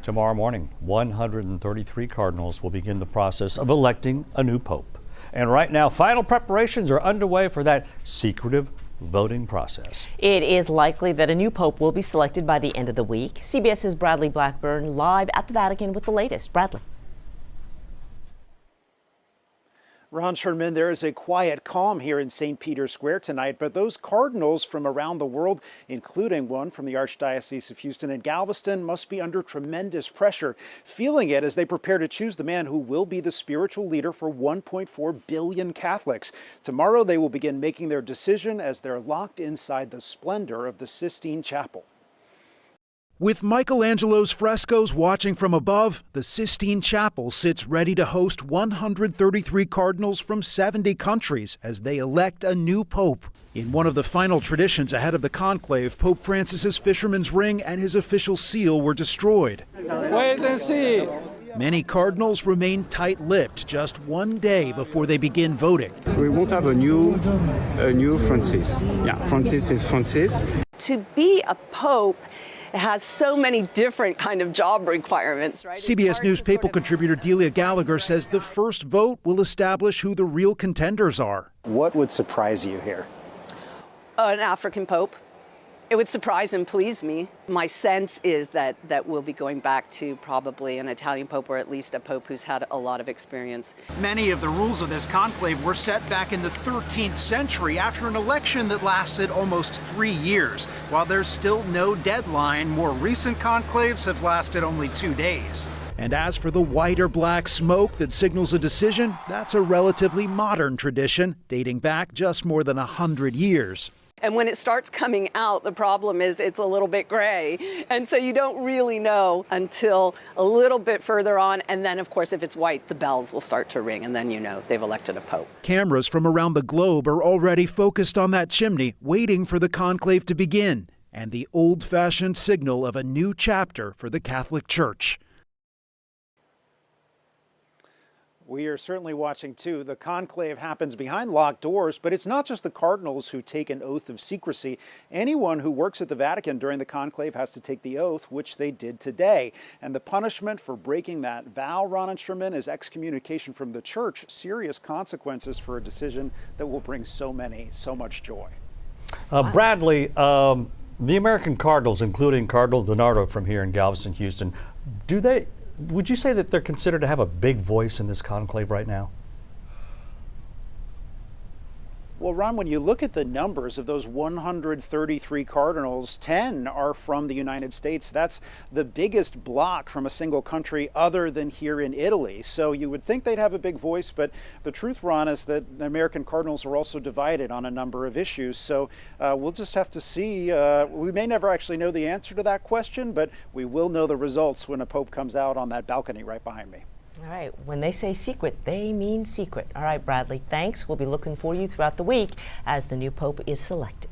Tomorrow morning, 133 cardinals will begin the process of electing a new pope. And right now, final preparations are underway for that secretive voting process. It is likely that a new pope will be selected by the end of the week. CBS's Bradley Blackburn live at the Vatican with the latest. Bradley. Ron Sherman, there is a quiet calm here in St. Peter's Square tonight, but those cardinals from around the world, including one from the Archdiocese of Houston and Galveston, must be under tremendous pressure, feeling it as they prepare to choose the man who will be the spiritual leader for 1.4 billion Catholics. Tomorrow they will begin making their decision as they're locked inside the splendor of the Sistine Chapel. With Michelangelo's frescoes watching from above, the Sistine Chapel sits ready to host 133 cardinals from 70 countries as they elect a new pope. In one of the final traditions ahead of the conclave, Pope Francis's fisherman's ring and his official seal were destroyed. Wait and see. Many cardinals remain tight-lipped just one day before they begin voting. We won't have a new Francis. Yeah, Francis is Francis. To be a pope, it has so many different kind of job requirements, right? CBS News papal contributor Delia Gallagher says the first vote will establish who the real contenders are. What would surprise you here? An African pope. It would surprise and please me. My sense is that we'll be going back to probably an Italian pope, or at least a pope who's had a lot of experience. Many of the rules of this conclave were set back in the 13th century after an election that lasted almost 3 years. While there's still no deadline, more recent conclaves have lasted only 2 days. And as for the white or black smoke that signals a decision, that's a relatively modern tradition dating back just more than 100 years. And when it starts coming out, the problem is it's a little bit gray. And so you don't really know until a little bit further on. And then, of course, if it's white, the bells will start to ring. And then you know they've elected a pope. Cameras from around the globe are already focused on that chimney, waiting for the conclave to begin. And the old-fashioned signal of a new chapter for the Catholic Church. We are certainly watching, too. The conclave happens behind locked doors, but it's not just the cardinals who take an oath of secrecy. Anyone who works at the Vatican during the conclave has to take the oath, which they did today. And the punishment for breaking that vow, Ron and Sherman, is excommunication from the church. Serious consequences for a decision that will bring so much joy. Bradley, the American Cardinals, including Cardinal Donato from here in Galveston, Houston, would you say that they're considered to have a big voice in this conclave right now? Well, Ron, when you look at the numbers of those 133 cardinals, 10 are from the United States. That's the biggest block from a single country other than here in Italy. So you would think they'd have a big voice, but the truth, Ron, is that the American cardinals are also divided on a number of issues. So we'll just have to see. We may never actually know the answer to that question, but we will know the results when a pope comes out on that balcony right behind me. All right, when they say secret, they mean secret. All right, Bradley, thanks. We'll be looking for you throughout the week as the new pope is selected.